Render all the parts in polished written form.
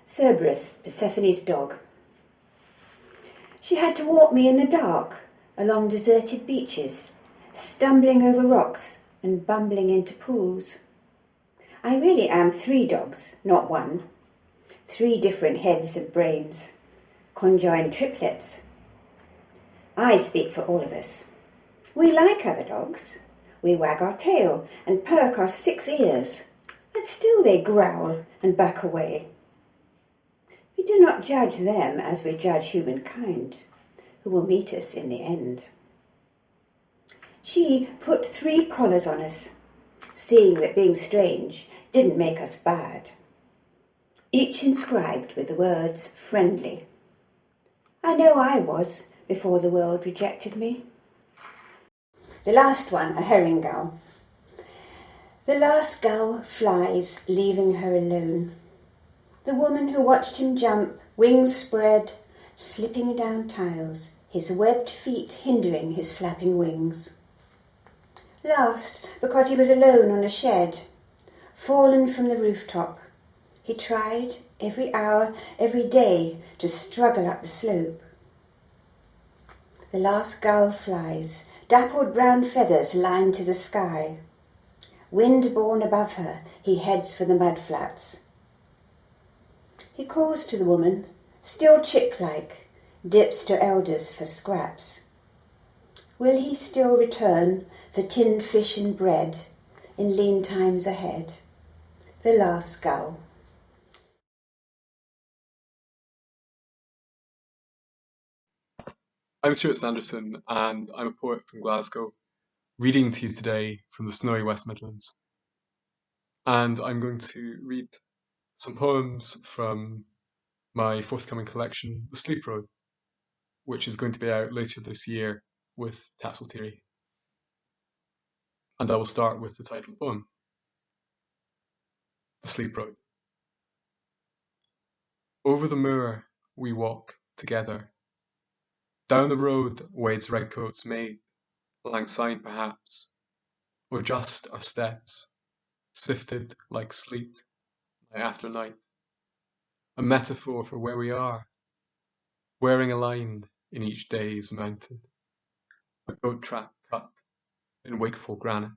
Cerberus, Persephone's dog. She had to walk me in the dark along deserted beaches, stumbling over rocks and bumbling into pools. I really am 3 dogs, not 1. 3 different heads of brains, conjoined triplets. I speak for all of us. We like other dogs. We wag our tail and perk our 6 ears, but still they growl and back away. We do not judge them as we judge humankind, who will meet us in the end. She put 3 collars on us, seeing that being strange didn't make us bad, each inscribed with the words friendly. I know I was before the world rejected me. The last one, a herring gull. The last gull flies, leaving her alone. The woman who watched him jump, wings spread, slipping down tiles, his webbed feet hindering his flapping wings. Last, because he was alone on a shed, fallen from the rooftop, he tried every hour, every day to struggle up the slope. The last gull flies, dappled brown feathers lined to the sky. Wind-borne above her, he heads for the mudflats. He calls to the woman, still chick-like, dips to elders for scraps. Will he still return for tinned fish and bread in lean times ahead? The last gull. I'm Stuart Sanderson and I'm a poet from Glasgow, reading to you today from the snowy West Midlands. And I'm going to read some poems from my forthcoming collection, The Sleep Road, which is going to be out later this year with Tassel Theory. And I will start with the title poem, The Sleep Road. Over the moor we walk together. Down the road wades redcoats maid, alongside perhaps, or just our steps, sifted like sleet, night after night. A metaphor for where we are, wearing a line in each day's mountain, a goat track cut in wakeful granite,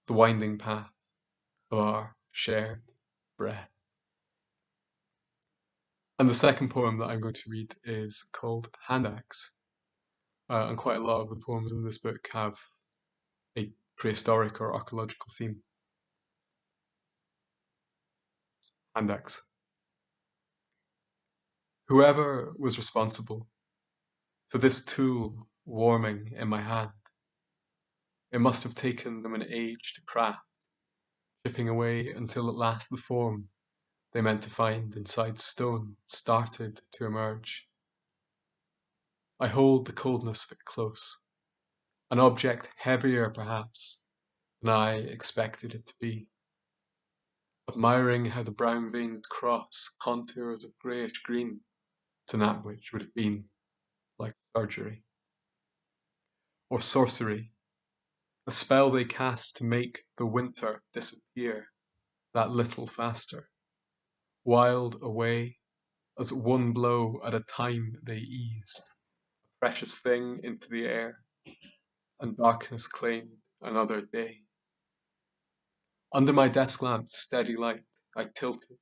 the winding path of our shared breath. And the second poem that I'm going to read is called Hand Axe. And quite a lot of the poems in this book have a prehistoric or archaeological theme. Hand Axe. Whoever was responsible for this tool warming in my hand, it must have taken them an age to craft, chipping away until at last the form they meant to find inside stone started to emerge. I hold the coldness of it close, an object heavier perhaps than I expected it to be, admiring how the brown veins cross contours of greyish green to that which would have been like surgery. Or sorcery, a spell they cast to make the winter disappear that little faster, wiled away as one blow at a time they eased a precious thing into the air, and darkness claimed another day. Under my desk lamp's steady light, I tilted,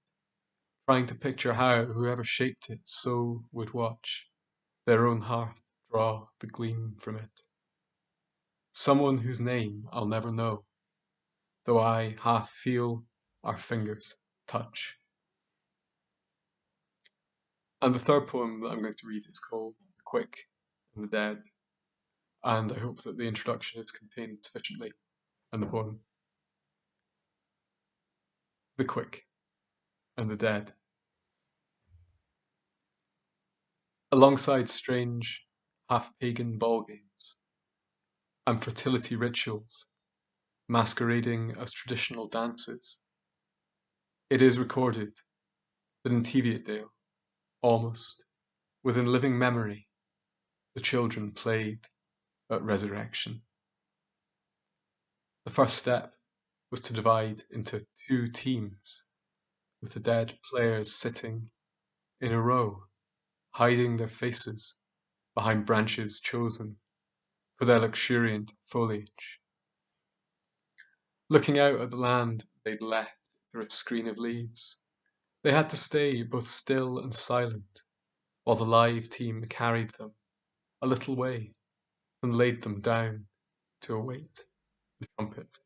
trying to picture how whoever shaped it so would watch their own hearth draw the gleam from it. Someone whose name I'll never know, though I half feel our fingers touch. And the third poem that I'm going to read is called The Quick and the Dead, and I hope that the introduction is contained sufficiently in the poem. The Quick and the Dead. Alongside strange, half-pagan ball games and fertility rituals masquerading as traditional dances, it is recorded that in Teviotdale, almost within living memory, the children played at resurrection. The first step was to divide into 2 teams, with the dead players sitting in a row, hiding their faces behind branches chosen for their luxuriant foliage. Looking out at the land they'd left through a screen of leaves, they had to stay both still and silent while the live team carried them a little way and laid them down to await the trumpet.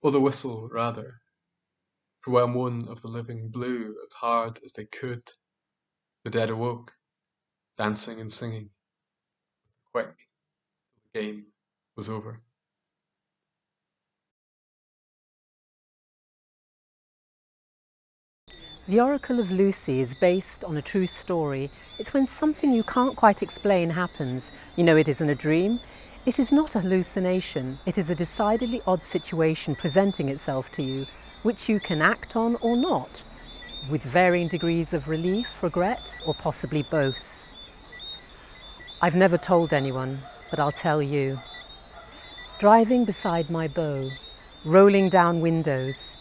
Or the whistle, rather, for when one of the living blew as hard as they could, the dead awoke, dancing and singing, quick, the game was over. The Oracle of Lucy is based on a true story. It's when something you can't quite explain happens. You know it isn't a dream. It is not a hallucination. It is a decidedly odd situation presenting itself to you, which you can act on or not, with varying degrees of relief, regret, or possibly both. I've never told anyone, but I'll tell you. Driving beside my beau, rolling down windows,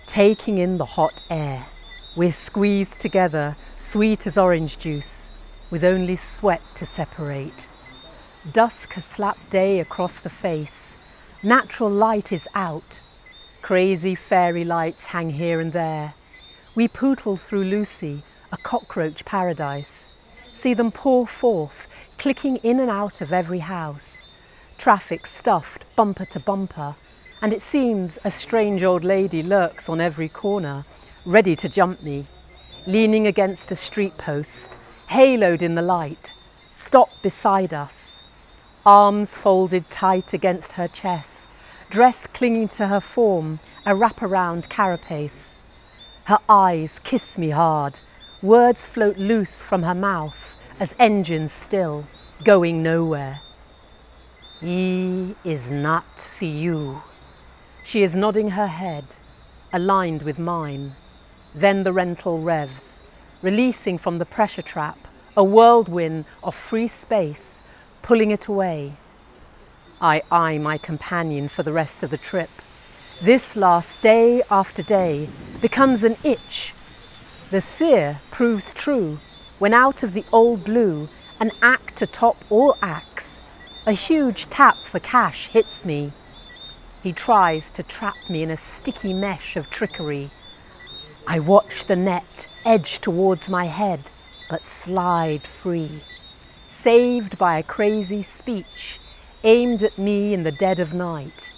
taking in the hot air. We're squeezed together, sweet as orange juice, with only sweat to separate. Dusk has slapped day across the face. Natural light is out. Crazy fairy lights hang here and there. We pootle through Lucy, a cockroach paradise. See them pour forth, clicking in and out of every house. Traffic stuffed bumper to bumper, and it seems a strange old lady lurks on every corner, ready to jump me, leaning against a street post, haloed in the light, stopped beside us, arms folded tight against her chest, dress clinging to her form, a wraparound carapace. Her eyes kiss me hard, words float loose from her mouth as engines still, going nowhere. "E is not for you." She is nodding her head, aligned with mine. Then the rental revs, releasing from the pressure trap, a whirlwind of free space, pulling it away. I eye my companion for the rest of the trip. This lasts day after day, becomes an itch. The sear proves true when out of the old blue, an act to top all acts, a huge tap for cash hits me. He tries to trap me in a sticky mesh of trickery. I watch the net edge towards my head, but slide free, saved by a crazy speech aimed at me in the dead of night.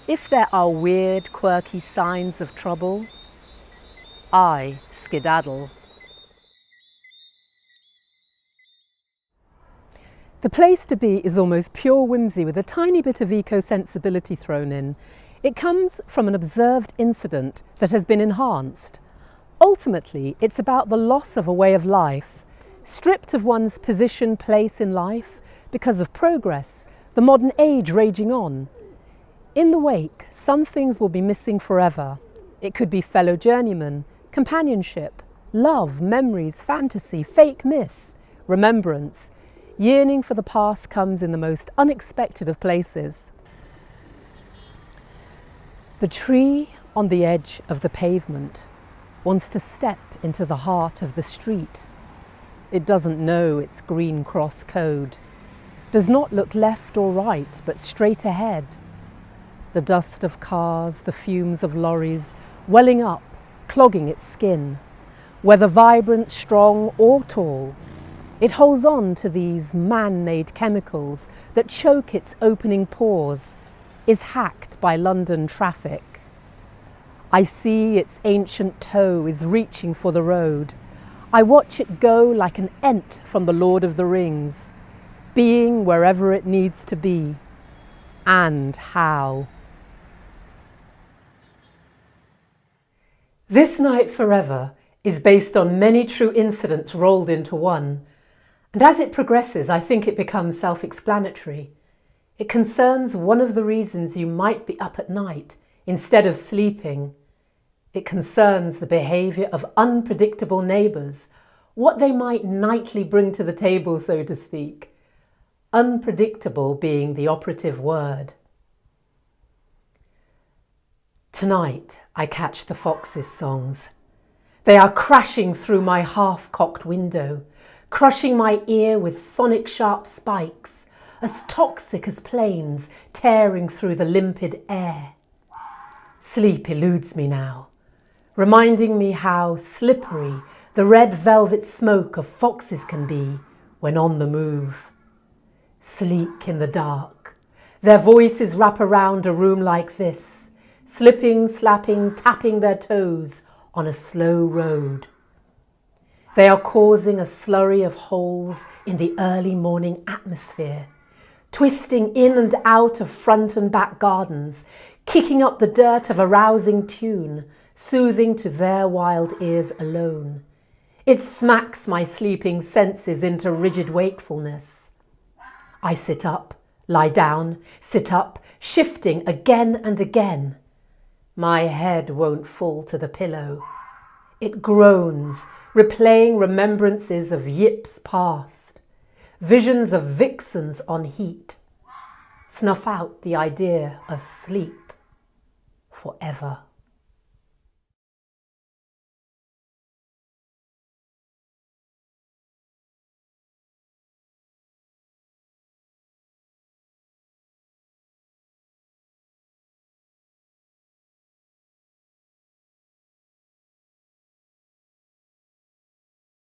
If there are weird, quirky signs of trouble, I skedaddle. The place to be is almost pure whimsy with a tiny bit of eco-sensibility thrown in. It comes from an observed incident that has been enhanced. Ultimately, it's about the loss of a way of life, stripped of one's position, place in life because of progress, the modern age raging on. In the wake, some things will be missing forever. It could be fellow journeymen, companionship, love, memories, fantasy, fake myth, remembrance. Yearning for the past comes in the most unexpected of places. The tree on the edge of the pavement wants to step into the heart of the street. It doesn't know its green cross code, does not look left or right, but straight ahead. The dust of cars, the fumes of lorries, welling up, clogging its skin. Whether vibrant, strong or tall, it holds on to these man-made chemicals that choke its opening pores, is hacked by London traffic. I see its ancient toe is reaching for the road. I watch it go like an ent from the Lord of the Rings, being wherever it needs to be, and how. This Night Forever is based on many true incidents rolled into one, and as it progresses, I think it becomes self-explanatory. It concerns one of the reasons you might be up at night instead of sleeping. It concerns the behaviour of unpredictable neighbours, what they might nightly bring to the table, so to speak. Unpredictable being the operative word. Tonight I catch the foxes' songs. They are crashing through my half-cocked window, crushing my ear with sonic sharp spikes, as toxic as planes tearing through the limpid air. Sleep eludes me now, reminding me how slippery the red velvet smoke of foxes can be when on the move. Sleek in the dark, their voices wrap around a room like this, slipping, slapping, tapping their toes on a slow road. They are causing a slurry of holes in the early morning atmosphere, twisting in and out of front and back gardens, kicking up the dirt of a rousing tune, soothing to their wild ears alone. It smacks my sleeping senses into rigid wakefulness. I sit up, lie down, sit up, shifting again and again. My head won't fall to the pillow. It groans, replaying remembrances of yips past, visions of vixens on heat. Snuff out the idea of sleep forever.